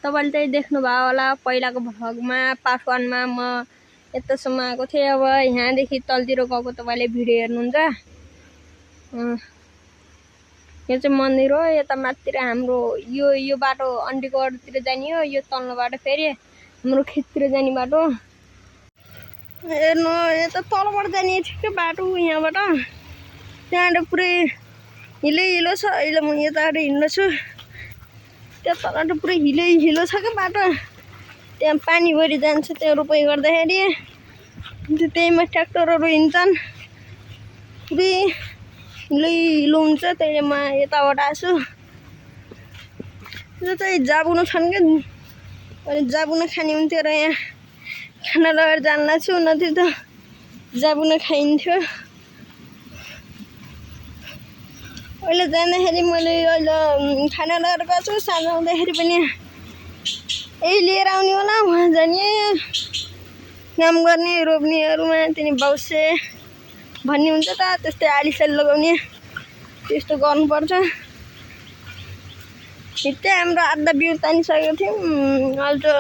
तपाईले चाहिँ देख्नुभयो होला पहिलाको भ्लगमा पार्ट 1 मा म यतासम्म आएको थिएँ। अब यहाँदेखि तलतिर गएको तपाईले भिडियो हेर्नुहुन्छ। यो चाहिँ मन्दिर हो। यता माथितिर हाम्रो यो बाटो अन्डीगढतिर जाने हो। यो तल्लो बाटो फेरि हाम्रो खेततिर जाने बाटो। हेर्नु यता तलबाट जाने ठिकै बाटो यहाँबाट। त्यहाँबाट पुरै हिलो छ। अहिले म यताबाट हिँड्दैछु। त्यहाँ तलबाट पुरै हिलो छ क्या बाटो। त्यहाँ पानी भरि जान्छ त्यो रोपाइ गर्दाखेरि। त्यहीमा ट्र्याक्टरहरू हिँड्छन्। पुरै हिलो हुन्छ। त्यही म यताबाट आछु। यो चाहिँ जाबुनो छन् क्या। अनि जाबुनो खाने हुन्थ्यो र यहाँ खाना लगेर जान लाग्छु। नत्र त जाबुनो खाइन्थ्यो। अहिले जाँदाखेरि मैले अहिले खाना लगेर गएको छु। साँझ आउँदाखेरि पनि यही लिएर आउने होला। उहाँ जाने काम गर्ने रोप्नेहरूमा तिनी बाउसे भन्ने हुन्छ त। त्यस्तै आलीसाली लगाउने त्यस्तो गर्नुपर्छ। हिट्टै हाम्रो आधा बिउ तानिसकेको थियौँ। अल्टो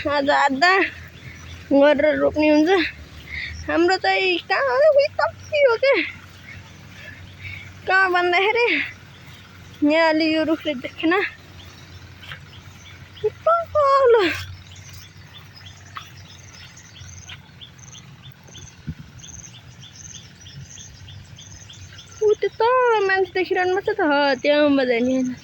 आज आधा गरेर रोप्ने हुन्छ। हाम्रो चाहिँ कहाँ कति हो क्या। कहाँ भन्दाखेरि यहाँ अलि यो रुखले देखेन। त्यो त मान्छे देखिरहनु पर्छ त। त्यहाँ बजाइने होइन।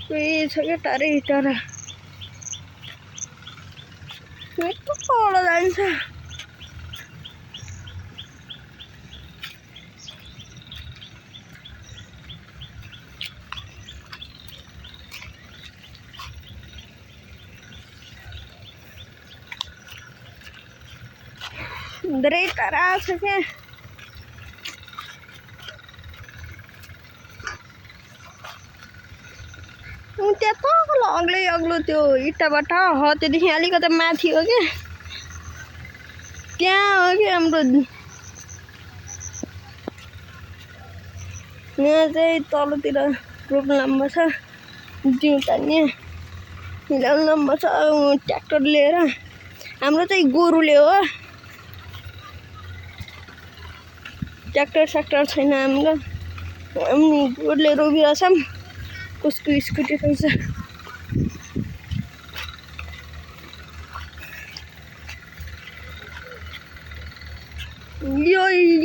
कोही छ क्या टाढै टाढा। कहाँबाट जान्छ। धेरै टाढा छ क्या। त्यहाँ तल अग्लो त्यो इट्टाबाट हो। त्योदेखि अलिकति माथि हो क्या। त्यहाँ हो कि हाम्रो यहाँ चाहिँ तलतिर रोप्नु लम्बा छ। जिउ तान्ने हिँडाउनु लम्बा छ। ट्र्याक्टर लिएर हाम्रो चाहिँ गोरुले हो। ट्र्याक्टर छैन हाम्रो। हामी गोरुले रोपिरहेछौँ। कसको स्कुटी रहेछ।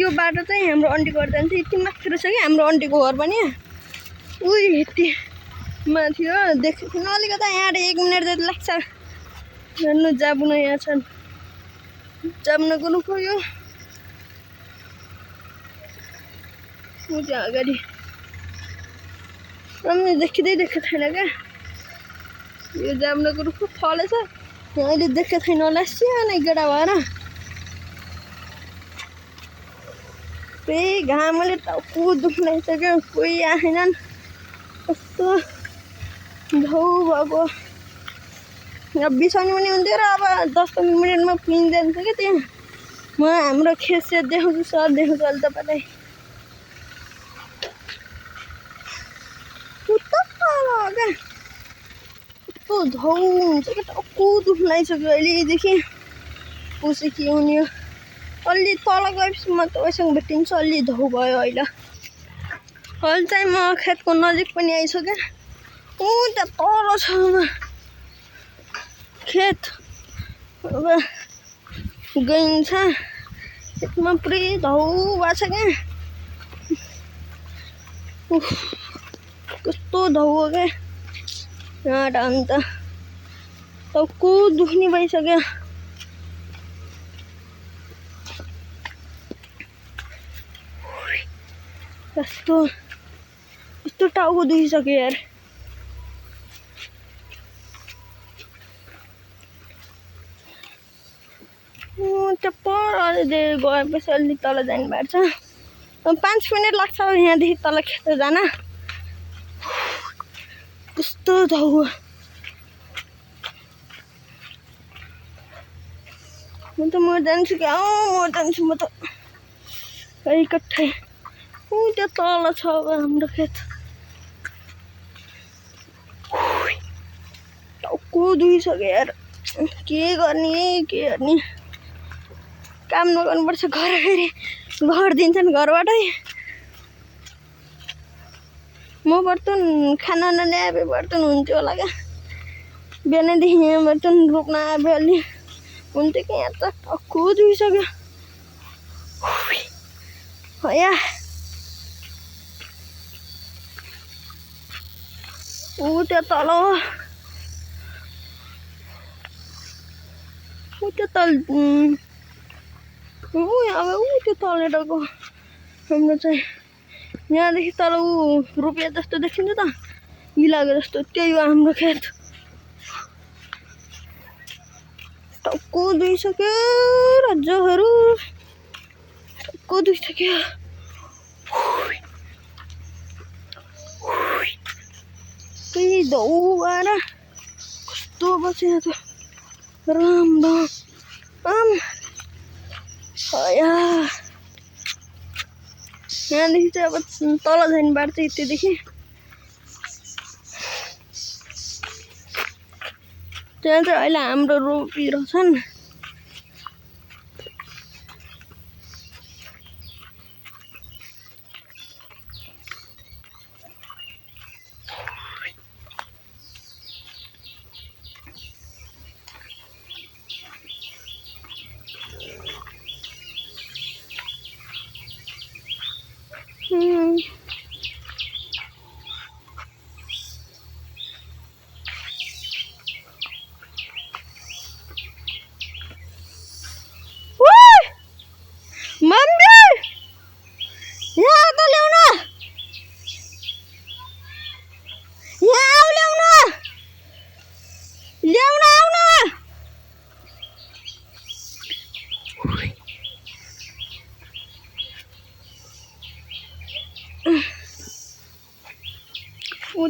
यो बाटो चाहिँ हाम्रो अन्डीगढ जान्छ। यति मात्र छ कि हाम्रो अन्डीको घर पनि। उही यति माथि हो। देख्नु अलिकति यहाँ 1 मिनट जति लाग्छ। हेर्नु जाबुनो यहाँ छन्। जाबुनोको रुख हो यो। अगाडि अनि देखेको छैन क्या। यो जाबुनोको रुख फलेछ। अहिले देखेको छैन होला। सानो गेडा भएर त्यही घामले टाउको दुख्लाइसक्यो। कोही आएनन्। कस्तो घाउ भएको। अब बिसाउनु पनि हुन्थ्यो र अब 10-15 मिनटमा पुगिन्छ क्या। त्यहाँ म हाम्रो खेत देखाउँछु। सब देखाउँछु अहिले तपाईँलाई। कस्तो घाउ हुन्छ क्या। टाउको दुख्लाइसक्यो अहिलेदेखि। कसै के हुने हो। अलि तल गएपछि म तपाईँसँग भेटिन्छु। अलि धौ भयो अहिले। अहिले चाहिँ म खेतको नजिक पनि आइसकेँ। त्यहाँ तल छ खेत। अब गइन्छ। खेतमा पुरै धौ भएको छ क्या। कस्तो धौ हो क्या। यहाँ अन्त टाउको दुख्ने भइसक्यो। कस्तो टाउको दुखिसक्यो यार। त्यो पर गएपछि अलि तल जानु भएको छ। 5 मिनट लाग्छ यहाँदेखि तल खेत जान। कस्तो धौ। म जान्छु क्या। म जान्छु म त। इकट्ठै त्यो तल छ अब हाम्रो खेत टाउको दुइसक्यो यार के गर्ने काम नगर्नुपर्छ घर फेरि घर दिन्छन् घरबाटै म बर्तन खाना नल्याए बर्तन हुन्थ्यो होला क्या बिहानदेखि यहाँ बर्तन रोप्न आयो अलि हुन्थ्यो कि यहाँ त टाउको दुइसक्यो या ऊ त्यो तल त्यो तल अब त्यो तलनेरको हाम्रो चाहिँ यहाँदेखि तल रुपियाँ जस्तो देखिन्छ त इलाको जस्तो त्यही हो हाम्रो खेत टाउको दुइसक्यो रज्जोहरू टाउको दुइसक्यो त्यही धौ आएर कस्तो बस्यो त राम यहाँदेखि चाहिँ अब तल जाने बाटो चाहिँ यतिदेखि त्यहाँ चाहिँ अहिले हाम्रो रोपिरहेछन्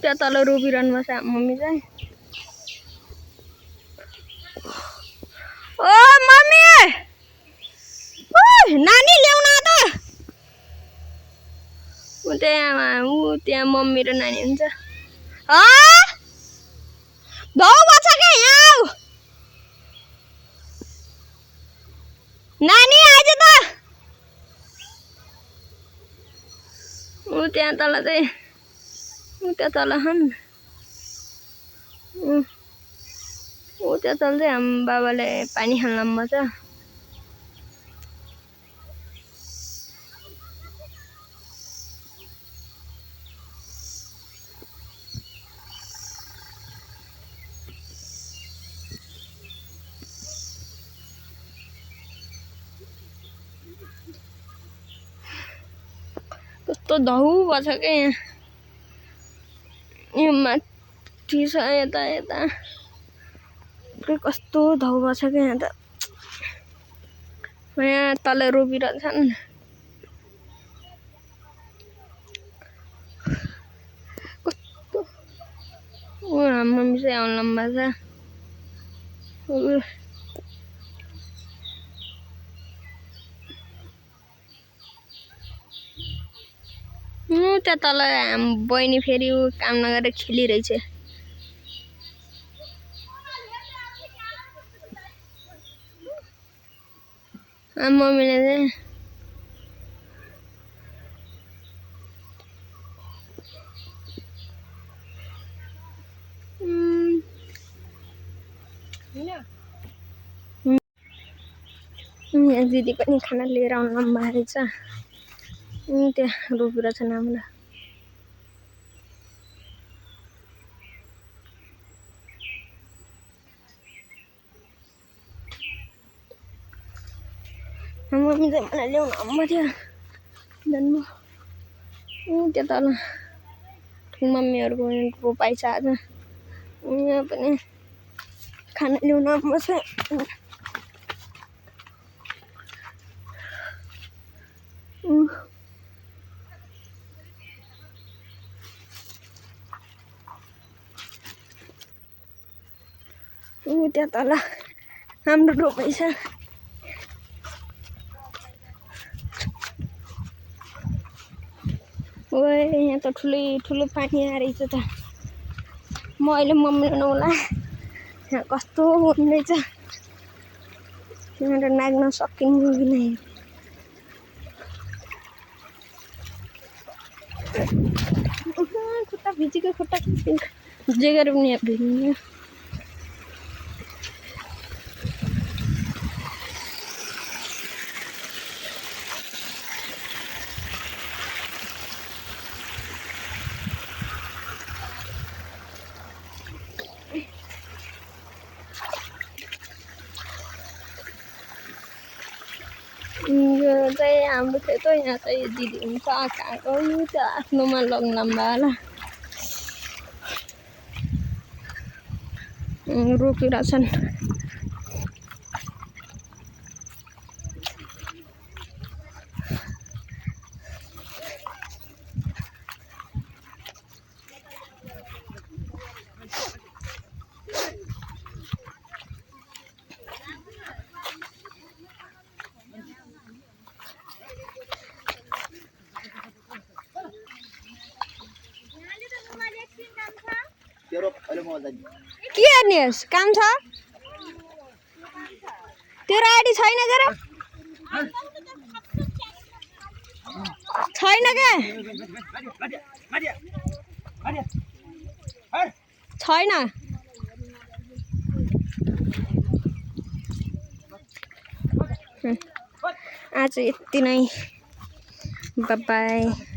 त्यहाँ तल रोपिरहनु भएको छ मम्मी चाहिँ ओ मम्मी नानी ल्याउन त त्यहाँ मम्मी र नानी हुन्छ धौ बच्छ क्या यहाँ नानी आइज त त्यहाँ तल चाहिँ त्यहाँ तल त्यहाँ तल चाहिँ हाम्रो बाबाले पानी खान लानुभएको छ कस्तो धौ भएछ क्या यहाँ माथि छ यता कस्तो धौ भएछ क्या यहाँ त यहाँ तल रोपिरहेछन् कस्तो हाम्रो मम्मी चाहिँ आउनु भएको छ त्यहाँ तल बहिनी फेरि काम नगरेर खेलिरहेछ मम्मीले चाहिँ यहाँ दिदी पनि खाना लिएर आउनु भएको रहेछ त्यहाँ रोपिरहेछन् हाम्रो मम्मी चाहिँ मलाई ल्याउनु आउनुभएको थियो जानु त्यहाँ तल मम्मीहरूको रोपाइ छ आज यहाँ पनि खाना ल्याउनु आउनुभएको छ त्यहाँ तल हाम्रो रोपाइ छ ओए यहाँ त ठुलै ठुलो पानी आइरहेछ त म अहिले मम्मिनु होला यहाँ कस्तो हुँदैछ यहाँ नाग्न सकिन्छ कि नै खुट्टा भिजेको खुट्टा जे गरे पनि भिज्ने यो चाहिँ हाम्रो खेत हो यहाँ चाहिँ दिदी हुन्छ कहाँको त्यो आफ्नोमा लग्नमा होला रोकिरहेछन् के हेर्नेस् काम छ तेरो आइडी छैन के र छैन के छैन आज यति नै बाइ बाइ